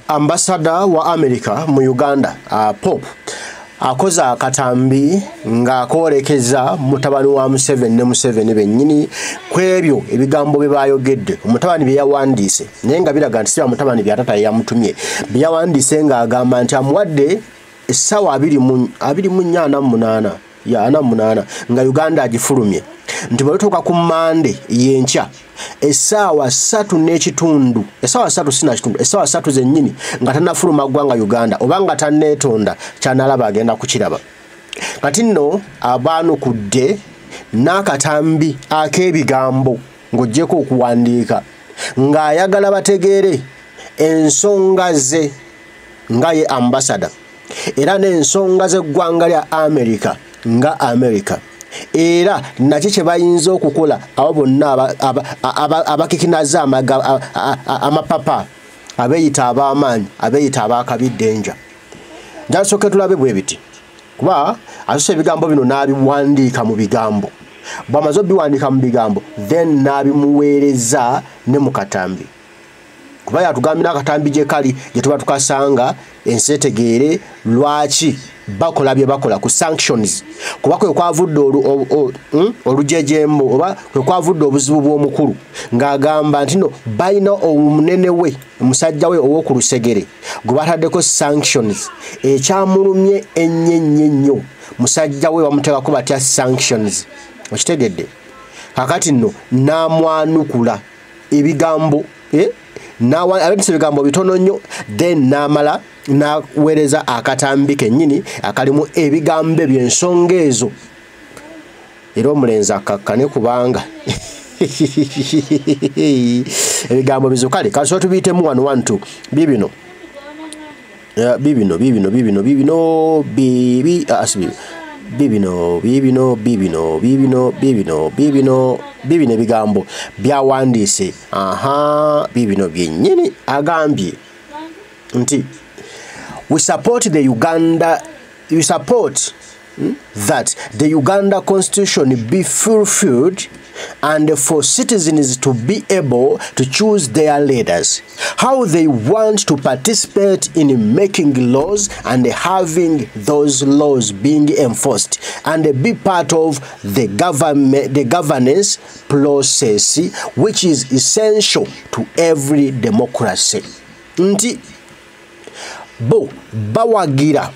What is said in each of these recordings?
Ambassador wa America mu Uganda, Popp, akoza Katambi nga akolekeza mutabani wa Museveni ne Museveni bennyini kwebyo ebigambo bye bayogedde omutabani bye yawandiise naye nga biraga nti si mutabani bye atata yamutumye bye yawandiise nga agamba nti amuwadde essaawa 48 nga Uganda agifulumye nti bwetoka ku Mande yenkya essaawa 3 n'ekitundu essaawa 3 sina kitundu essaawa 3 zennyini nga tanafuluma ggwanga Uganda obanga tanneetonda kyanalaba agenda kukiraba kati nno Eyanukude n'akatambi ak'ebigambo ng'oggyeko okuwandiika ng'ayagala bategeere ensonga ze nga ye ambassador era n'ensonga z'eggwanga lya America nga America era nakyo kye bayinza okukola abo bonna abakikinaza amapapa abeeyita ab'amaanyi abeeyita ab'akabiddenja njasooke tulabe bwe biti kuba asose ebigambo bino n'abiwandiika mu bigambo bw'amaze obiwandiika mu bigambo then n'abimuweereza ne mu Katambi kuba yatugambira akatambi gye kali gye tuba tukasanga ensi etegeere lwaki bakola bye bakola ku sanctions kuba kwe kwavudde olujejembo oba kwe kwavudde obuzibu bw'omukulu ng'agamba nti no balina omunene we omusajja we ow'oku lusegere gwe bataddeko sanctions ekyamulumye ennyo musajja we bamuteekako batya sanctions okitegedde kakati nno n'amwanukula ebigambo abetise ebigambo bitono nnyo then n'amala n'aweereza akatambi kennyini akalimu ebigambo by'ensonga ezo era omulenzi akakkane kubanga ebigambo bizo kale kaso tubiyitemu 1 2 bibino ebigambo byawandiise bibino byennyini agambye nti we support that the Uganda constitution be fulfilled and for citizens to be able to choose their leaders, how they want to participate in making laws and having those laws being enforced and be part of the governance process, which is essential to every democracy. Nti bo bawagira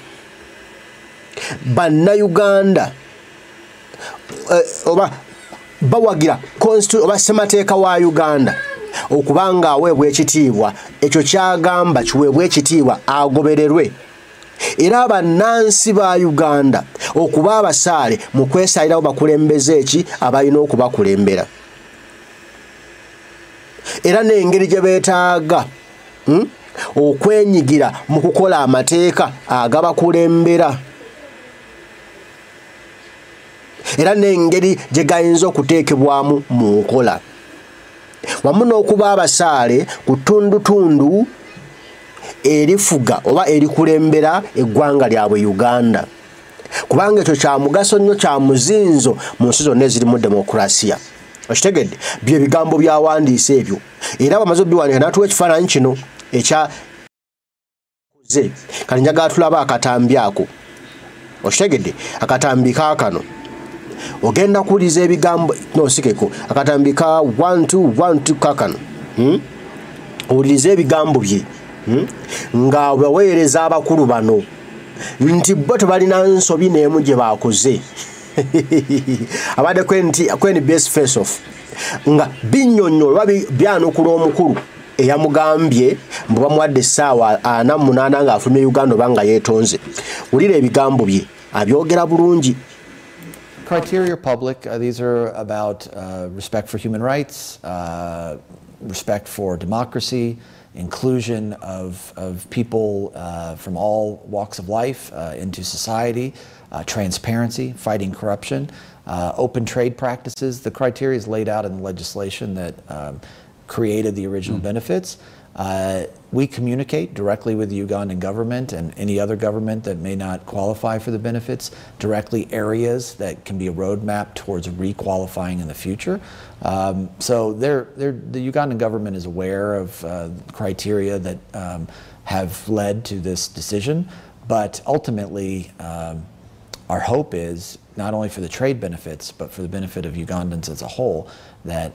Bannayuganda oba bawagira oba ssemateeka wa Uganda okubanga aweebwa ekitiibwa ekyo kyagamba kiweebwa ekitiibwa agobererwe era bannansi ba Uganda okuba abasaale mu kwesaalirawo bakulembeze eki abalina okubakulembera era n'engeri gye beetaaga okwenyigira mu kukola amateeka agabakulembera era n'engeri gye gayinza okuteekebwamu mu nkola wamu n'okuba abasaale ku tundutundu erifuga oba erikulembera eggwanga lyabwe Uganda kubanga ekyo kya mugaso nnyo kya muzinzo mu nsi zonna ezirimu demokurasiya okitegedde bye bigambo byawandiisa ebyo era bamaze obiwandiika n'atuwa ekifaananyi kino ekya ze kati njagala tulaba akatambi ako okitegedde akatambi kaakano ogenda kuwuliza ebigambo nosikeko akatambi ka 1 kakano owuliriza ebigambo bye nga baweereza abakulu bano nti bo tebalina nsobi n'emu gye baakoze abadde kweni best face off nga binnyonnyola byanukula omukulu eyamugambye mbu bamuwadde essaawa 48 ng'afulumye Uganda oba nga yeetonze wulira ebigambo bye abyogera bulungi. Criteria public, these are about respect for human rights, respect for democracy, inclusion of people from all walks of life into society, transparency, fighting corruption, open trade practices. The criteria is laid out in the legislation that created the original benefits. We communicate directly with the Ugandan government and any other government that may not qualify for the benefits, directly areas that can be a roadmap towards re-qualifying in the future. So the Ugandan government is aware of criteria that have led to this decision, but ultimately our hope is not only for the trade benefits, but for the benefit of Ugandans as a whole, that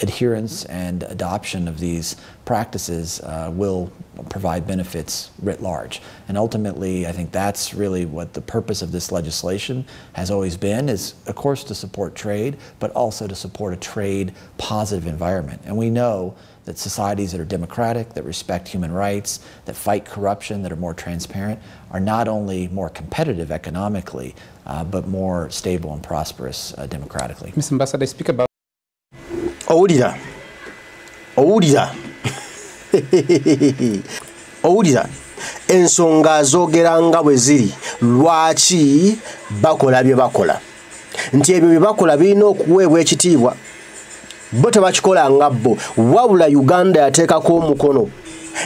adherence and adoption of these practices will provide benefits writ large. And ultimately, I think that's really what the purpose of this legislation has always been, is of course to support trade, but also to support a trade positive environment. And we know that societies that are democratic, that respect human rights, that fight corruption, that are more transparent, are not only more competitive economically, but more stable and prosperous democratically. Mr. Ambassador, speak about... Owulira. Ensonga zogeranga bwe ziri lwaki bakola bye bakola. Nti ebyo bye bakola birina okuweebwa ekitiibwa. Bo tebakikola nga bo, wabula Uganda yateekako omukono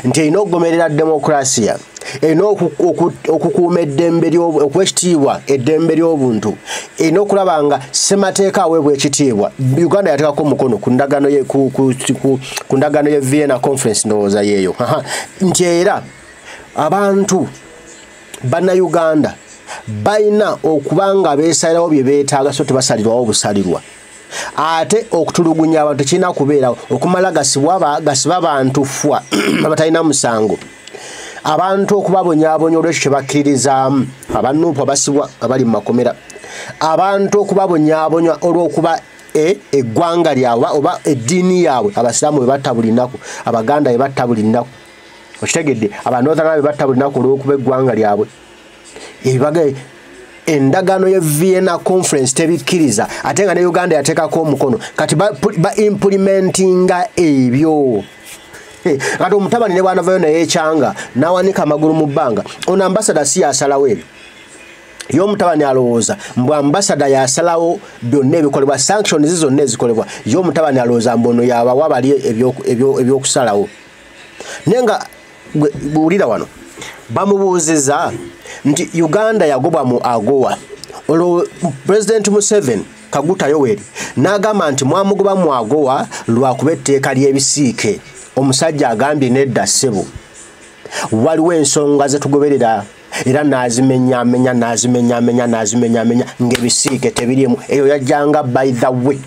nti erina okugomerera demokrasiya, erina okukuuma eddembe okwekitiibwa eddembe ly'obuntu, erina okulaba nga ssemateeka aweebwa ekitiibwa. Uganda yateekako omukono ku ndagaano ye Vienna Conference, ndowooza yeeyo, nti era abantu bannayuganda balina okuba nga beesalirawo bye beetaaga so tebasalirwawo busalirwa. Ate okutulugunya abantu tekirina kubeerawo, okumala gasiba abantu fwa abatalina musango, abantu okubabonyaabonya olw'ekyo kye bakkiririzaamu, abannuupu abasibwa abali mu makomera, abantu okubabonyaabonya olw'okuba eggwanga lyabwe oba eddiini yaabwe. Abasiraamu bwe batta buli nnaku, Abaganda bwe batta buli nnaku, okitegedde, Abanoothern bwe batta buli nnaku olw'okuba eggwanga lyabwe. Endagaano ye Vienna Conference tebikkiriza, ate nga ne Uganda yateekako omukono, kati ba implementinga ebyo. Kati omutabani ne bw'anavayo naye ekyanga n'awanika amagulu mu bbanga, ono ambasada si yasalawo ebyo. Ye omutabani alowooza mbu ambasada yasalawo byonna ebikolebwa, sanctions zonna ezikolebwa, ye omutabani alowooza mbu ono yabawa bali ebyokusalawo. Naye nga buwulira wano bamubuuziza nti Uganda yagobwa mu AGOA. Olwo President Museveni Kaguta Yoweri n'agamba nti mwamugoba mu AGOA lwakuba etteeka ly'ebisiike. Omusajja agambye nedda ssebo, waliwo ensonga ze tugoberera era n'azimenyaamenya ng'ebisiike tebirimu. Eyo yajjanga by the way.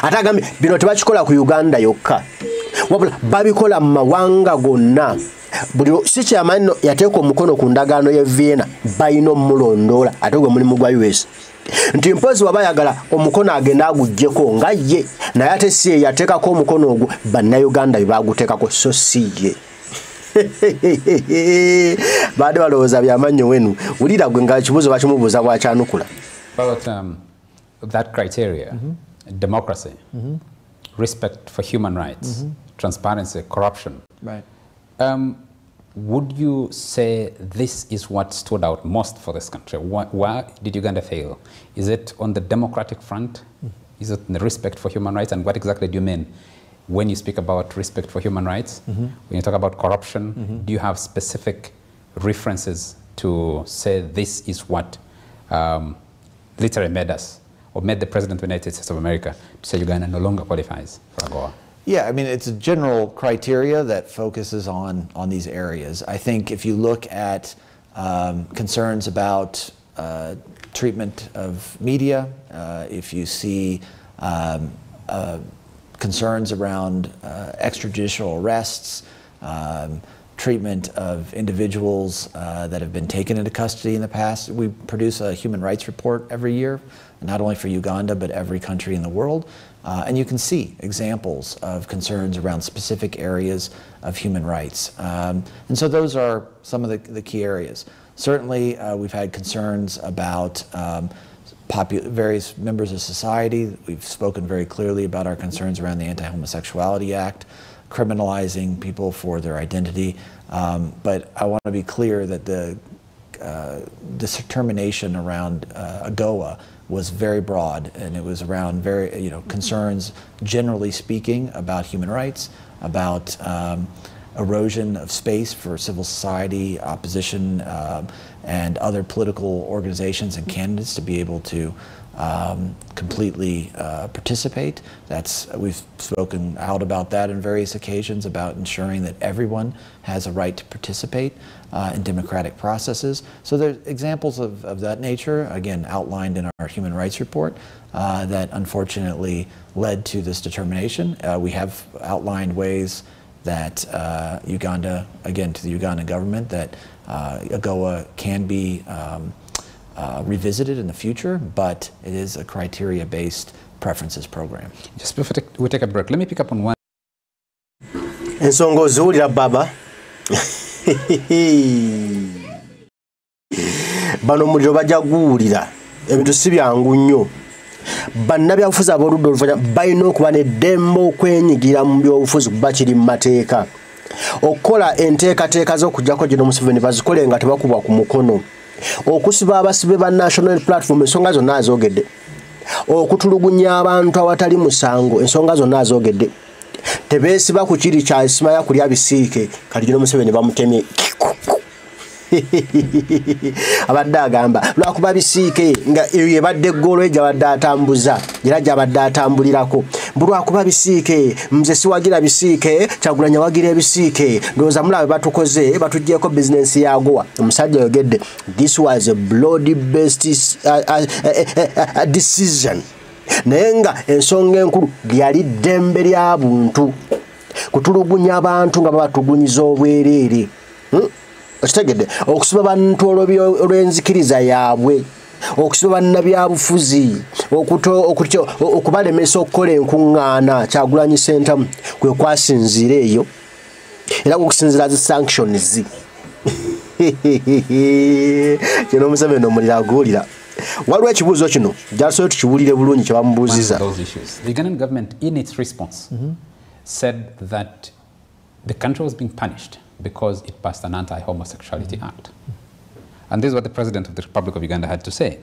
Ate agambye bino tebakikola ku Uganda yokka, wabula babikola mu mawanga gonna. Buli si kyamaanyi yateeka omukono ku ndagaano ye Vienna balina omulondoola, ate gwe mulimu gwa US. Nti mpozi waba ayagala omukono agenda aguggyeko nga ye, naye ate si ye yateekako omukono ogwo, bannayuganda bye baaguteekako, so si ye. Baadde balowooza byamannyo wenu. Wulira gwe nga kibuuzo bakimubuuza bw'akyanukula. About that criteria, democracy, respect for human rights, transparency, corruption. Right. Would you say this is what stood out most for this country? Why did Uganda fail? Is it on the democratic front? Is it in the respect for human rights? And what exactly do you mean when you speak about respect for human rights? When you talk about corruption, do you have specific references to say this is what literally made us, or made the President of the United States of America to say Uganda no longer qualifies for AGOA? Yeah, I mean, it's a general criteria that focuses on these areas. I think if you look at concerns about treatment of media, if you see concerns around extrajudicial arrests, treatment of individuals that have been taken into custody in the past. We produce a human rights report every year, not only for Uganda, but every country in the world. And you can see examples of concerns around specific areas of human rights. And so those are some of the key areas. Certainly, we've had concerns about various members of society. We've spoken very clearly about our concerns around the Anti-Homosexuality Act, criminalizing people for their identity. But I want to be clear that the determination around AGOA was very broad, and it was around concerns, generally speaking, about human rights, about erosion of space for civil society, opposition, and other political organizations and candidates to be able to completely participate. We've spoken out about that on various occasions, about ensuring that everyone has a right to participate in democratic processes. So there's examples of that nature, again, outlined in our human rights report, that unfortunately led to this determination. We have outlined ways that Uganda, again, to the Ugandan government, that AGOA can be revisited in the future, but it is a criteria-based preferences program. Just before we take a break, let me pick up on one. Ensonga oziwulira baba. Bano muliro bajja guwulira ebintu si byangu nnyo. Bannabyabufuzi ab'oludda oluvanyuma balina okuba n'eddembe okwenyigira mu byobufuzi kuba kiri mu mateeka. Okukola enteekateeka z'okuggyako gino Museveni bazikole nga tebakubwa ku mukono. Okusiba abasibe ba National Platform ensonga zonna azoogedde. Okutulugunya abantu awatali musango ensonga zonna azoogedde. Tebeesiba ku kiri kya Ismaya kulya bisiike kati gino Museveni bamutemye. Abadde agamba lwakuba bisiike nga yebadde ggolo ejja badde atambuza era gy'abadde atambulirako lwakuba bisiike nze siwagira bisiike Kyagulanyi wagira ebisiike ndowooza mulabe batukoze batuggyeko bizinensi yagowa omusajja yogedde this was a bloody based decision naye nga ensonga enkulu yali ddembe lya buntu kutulugunya abantu nga babatugunyiza obwereere okitegedde okusiba bantu olw'enzikiriza yaabwe okusiba bannabyabufuzi okubalemesa okukola enkuŋŋaana Kyagulanyi Center kwe kwasinziira eyo era okusinziira zi sanctions kino Museveni omulira aguwulira waliwo ekibuuzo kino gyasobola tukiwulire bulungi kye bamubuuziza. The Ugandan government in its response said that the country was being punished because it passed an anti-homosexuality act. And this is what the President of the Republic of Uganda had to say.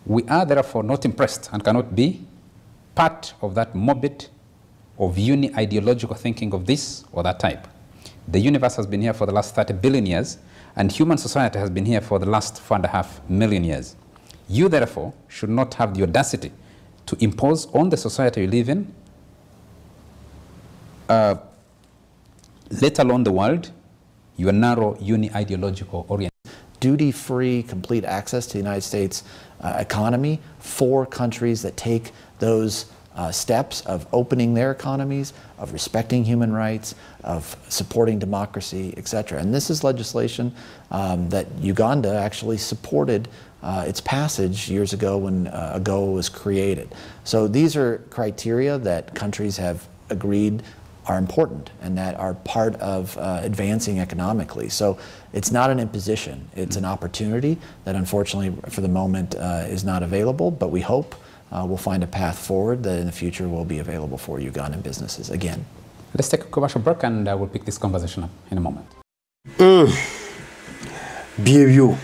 We are therefore not impressed and cannot be part of that morbid or uni-ideological thinking of this or that type. The universe has been here for the last 30 billion years, and human society has been here for the last 4.5 million years. You therefore should not have the audacity to impose on the society you live in let alone the world, your narrow uni-ideological orientation. Duty-free, complete access to the United States economy for countries that take those steps of opening their economies, of respecting human rights, of supporting democracy, etc. And this is legislation that Uganda actually supported its passage years ago when AGOA was created. So these are criteria that countries have agreed are important and that are part of advancing economically. So it's not an imposition, it's an opportunity that unfortunately for the moment is not available, but we hope we'll find a path forward that in the future will be available for Ugandan businesses again. Let's take a commercial break and we'll pick this conversation up in a moment. Byebyo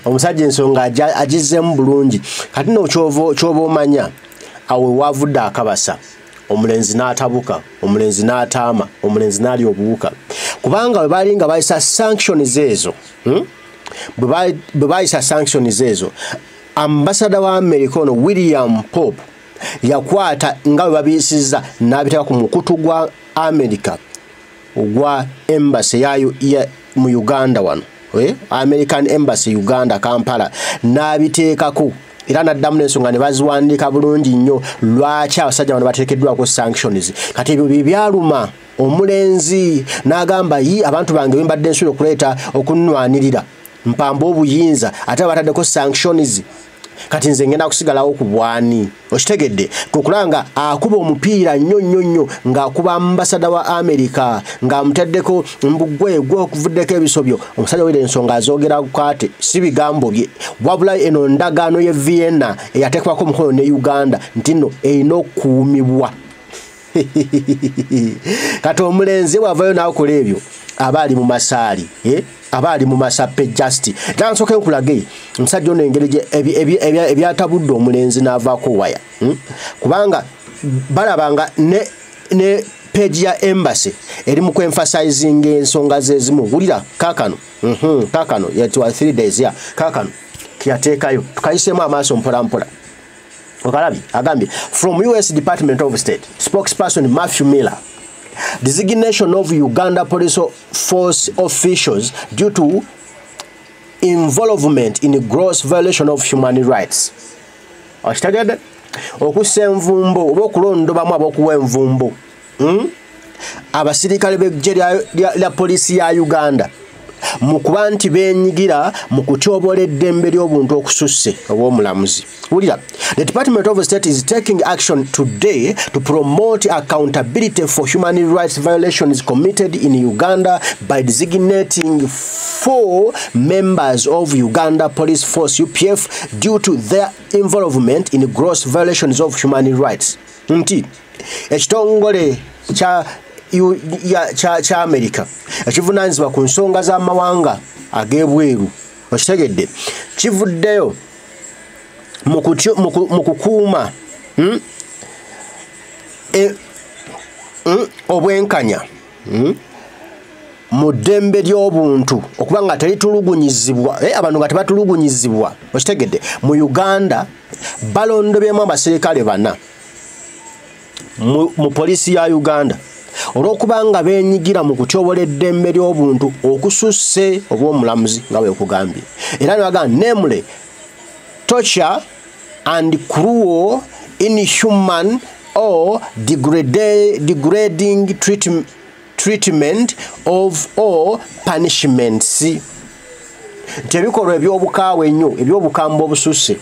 omusajja ensonga agizzemu bulungi kati no kyoba omanya awe wavudde akabasa omulenzi n'atabuka omulenzi n'ataama omulenzi n'ali obuwuka kubanga bwe baali nga bayisa sanctions ezo bwe bayisa sanctions ezo ambasada wa America ono William Popp yakwata nga bwe babiyisizza n'abiteeka ku mukutu gwa America ogwa embassy ya mu Uganda wano American Embassy Uganda Kampala n'abiteekako era naddamu n'ensonga ne baziwandiika bulungi nnyo lwaki abasajja bano bateekeddwako sanctions kati ebyo bye byaluma omulenzi n'agamba abantu bange bwe mbadde nsuubira okuleeta okunnwanirira mpamba obuyinza ate bataddeko sanctions kati nze ngenda kusigalawo ku bwani okitegedde kukulanga akuba omupiira nnyo ng'akuba ambasada wa America ng'amutaddeko mbugwe okuvuddeko ebisobyo omusajja wera ensonga azoogera kwate si bigambo bye wabula eno ndagaano ye Vienna eyateekwako omukono ne Uganda nti nno erina okuumibwa kati omulenzi wavayo n'akola ebyo aba ali mu masaali abali mu masape justi gansoke nkulage omusajja ono engeri ebyatabudde omulenzi n'avaako waya kubanga balabanga ne page ya embassy eri mu emphasizing ensonga zezimu wulira kakano kakano yatwa 3 days ya kakano kiyateekayo tukayisemu amaaso mpola okalabi agambye from US Department of State spokesperson Matthew Miller, designation of Uganda police force officials due to involvement in a gross violation of human rights. Okitegedde okussa envumbo oba okulondobamu abokuwa envumbo abasirikale b'eggye lya poliisi ya Uganda mu kuba nti beenyigira mu kutyobola eddembe ly'obuntu okususse obw'omulamuzi. Wulira, the Department of State is taking action today to promote accountability for human rights violations committed in Uganda by designating 4 members of Uganda Police Force UPF due to their involvement in gross violations of human rights. Nti ekitongole cha America ekivunanyizibwa ku nsonga z'amawanga ag'ebweru okitegedde kivuddeyo mu kukuuma obwenkanya mu ddembe ly'obuntu okuba nga teritulugunyizibwa abantu nga tebatulugunyizibwa okitegedde mu Uganda balondobyemu abasirikale 4 mu poliisi ya Uganda olw'okuba nga beenyigira mu kutyobola eddembe ly'obuntu okususse obw'omulamuzi nga bwe kugambye era nebagamba namely torture and cruel, inhuman or degrading treatment of or punishments. Nti ebikolwa eby'obukaawe ennyo eby'obukambwe obususse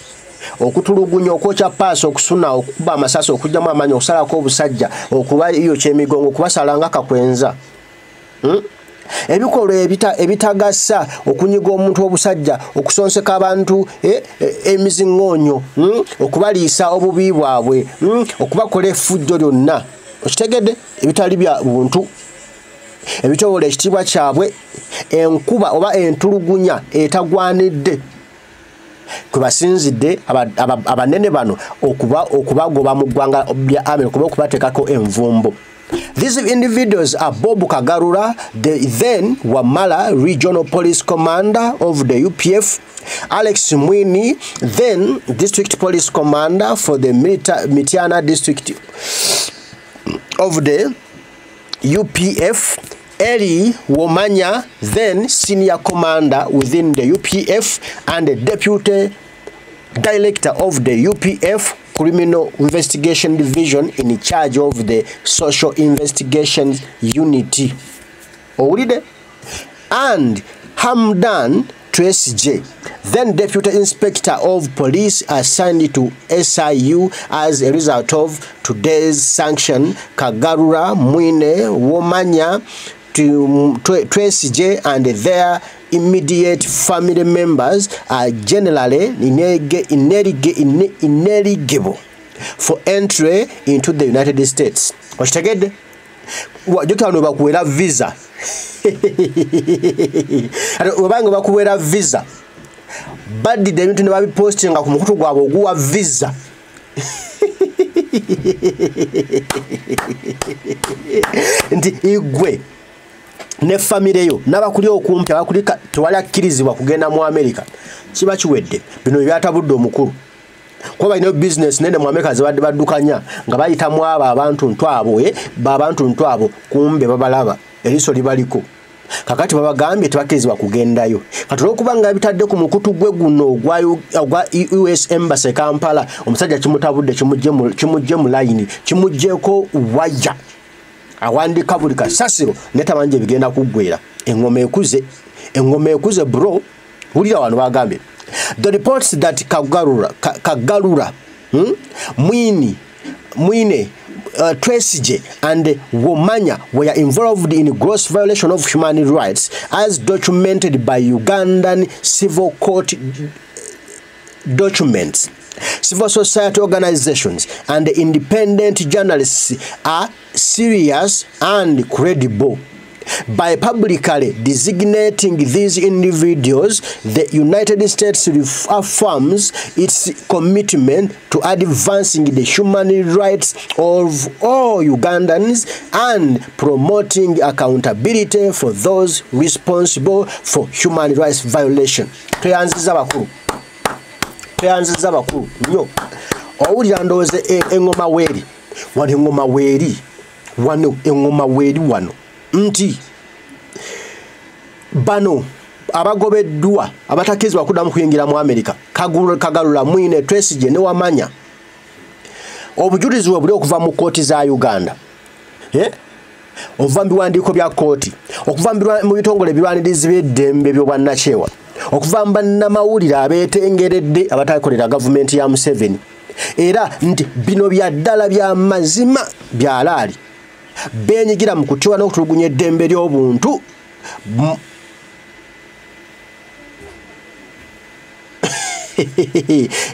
okutulugunya okwokya paasi okusuna okukuba amasasi okugyamu amaanyi okusalako obusajja okuba iyo kyemigongo okubasalanga kakwenza ebikolwa ebitagasa okunyiga omuntu obusajja okusonseka abantu emizingonyo okubaliisa obubi bwabwe okubakola effujjo lyonna okitegedde ebitali bya buntu ebitoola ekitiibwa kyabwe enkuba oba entulugunya etagwanidde kubasinzidde abanene bano okubagoba mu ggwanga lya America okuba okubateekako envumbo. These individuals are Bob Kagarura, the then Wamala Regional Police Commander of the UPF, Alex Mwini, then District Police Commander for the Mitiana District of the UPF, Eli Womanya, then Senior Commander within the UPF and the Deputy Director of the UPF Criminal Investigation Division in charge of the Social Investigations Unity. Owulide? And Hamdan Tracy, then Deputy Inspector of Police assigned to SIU as a result of today's sanction. Kagarura, Mwine, Womanya, Tracy J and their immediate family members are generally ineligible for entry into the United States. Okitegedde? Wajukano bakuwera visa. Obanga bakuwera visa. Badde ebintu ne babipostinga ku mukutu gwabwe oguwa visa. Nti igwe ne family yo nabakuli okumpi abakulika tewalakkirizibwa kugenda mu America kiba kiwedde bino byatabudde omukulu kuba ino business nende mu America zibadde baddukanya nga bayitamu abantu ntwabo abantu ntwabo kumbe babalaba eriso libaliko kakati babagambye tebakkirizibwa kugendayo kati olw'okubanga bitadde ku mukutu gwe guno ogwa US Embassy Kampala omusajja kimutabudde kimujje mu line kimujjeko wajja awandika buli kasasiro netabanje bigenda kuggwera engoma ekuze bro hulira wano bagambye the reports that Kagarura Mwine Tracy J and Womanya were involved in gross violation of human rights as documented by Ugandan civil court documents. Civil society organizations and independent journalists are serious and credible. By publicly designating these individuals, the United States reaffirms its commitment to advancing the human rights of all Ugandans and promoting accountability for those responsible for human rights violation. Tweyanziza bakulu nnyo. Owulira ndowooza engoma weeri wano engoma weeri wano nti bano abagobeddwa abatakirizibwa kuddamu kuyingira mu America Kagalula Mwine Twesigye ne Wamanya obujulizi bwe buli okuva mu kooti za Uganda okuva mu biwandiiko bya kooti okuva mu bitongole ebirwanirizi by'eddembe by'obwannakyewa okuva mu bannamawulire abeetengeredde abatakolera gavumenti ya Museveni era nti bino bya ddala bya mazima bya laali benyigira mu kutiwa n'okutulugunya eddembe ly'obuntu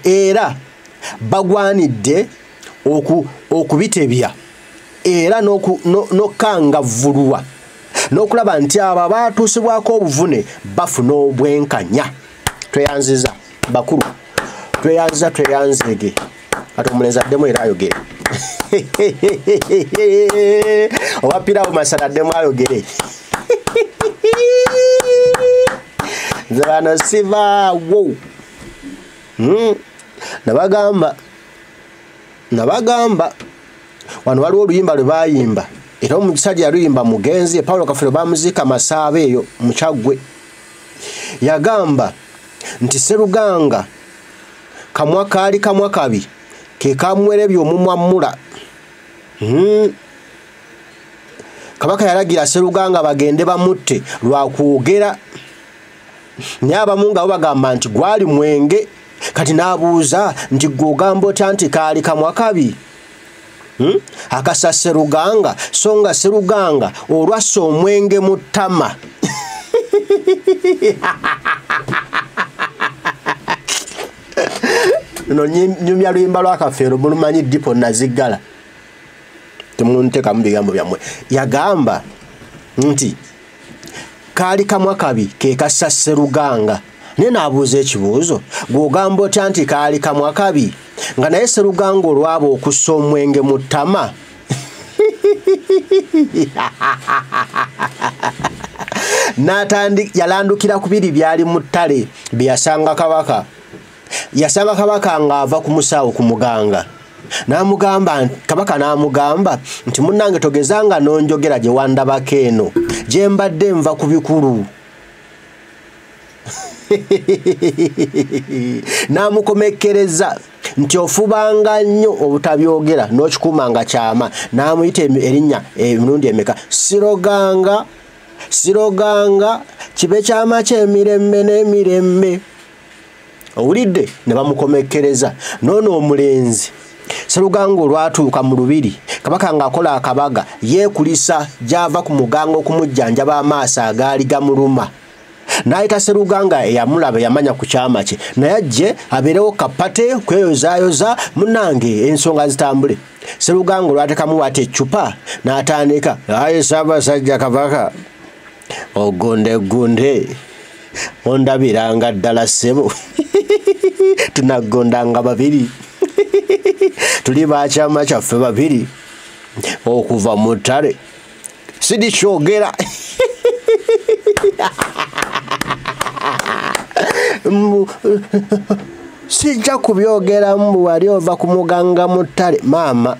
era bagwanidde okubitebya era n'okukangavvulwa n'okulaba nti abo baatuusibwako obuvune bafuna obwenkanya. Tweyanziza bakulu, tweyanzege ate omulenzi addemu era ayogere owapirawo masala addemu ayogere nze bano sivaawo. Nabagamba wano waliwo oluyimba lwe bayimba era omusajja yaluyimba mugenzi Paulo Kafero bamuziika Masaba eyo Mukyagwe yagamba nti Sseruganga kamwa kaali kamwa kabi ke kamwerebya omumwamula. Kabaka yalagira Sseruganga bagende bamutte lwakwogera naye abamu nga bagamba nti gwali mwenge kati n'abuuza nti gwogamba otya nti kaali kamwa kabi akasa Sseruganga so nga Sseruganga olwassa omwenge mu ttama. No nyumya luyimba lwa Kafeero mulumanyi dipo naziggala temunteka mu bigambo byammwe. Yagamba nti kaali kamwa kabi ke kassa Sseruganga naye n'abuuza ekibuuzo gw'ogamba otya nti kaali kamwa kabi nga naye Sseruganga olwaba okussa omwenge mu ttama. Yalandukira ku biri byali mu ttale bye yasanga kabaka. Yasanga kabaka ng'ava ku musawo ku muganga kabaka n'amugamba nti munnange togezanga n'onjogera gye wandabako eno gye mbadde nva ku bikulu. N'amukomekkereza nti ofubanga nnyo obutabyogera n'okikuumanga kyama n'amuyita erinnya emirundi emeka Siroganga kibe kyama ky'emirembe n'emirembe. Owulidde ne bamukomekkereza noono omulenzi Sseruganga olwatuuka mu lubiri kabaka ng'akola akabaga yeekulisa gy'ava ku muganga okumujjanjaba amaaso agaali gamuluma n'ayita Sseruganga eyamulaba yamanya ku kyama kye naye ajje abeerewo kapate kweyozaayoza munnange ensonga zitambule. Sseruganga olwatekamu wata eccupa n'atandika aye Ssaabasajja Kabaka ogondegunde ondabiranga ddala ssebo tunagondanga babiri tuli bakyama kyaffe babiri okuva mu ttale sidikyogera sijja kubyogera mbu wali ova ku muganga mu ttale maama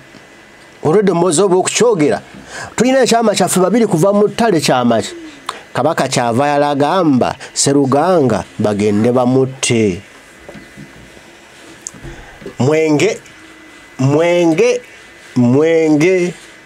olwedde mmozi oba okukyogera tulina ekyama kyaffe babiri kuva mu ttale kyamaki. Kabaka kyava yalagamba Sseruganga bagende bamutte. Mwenge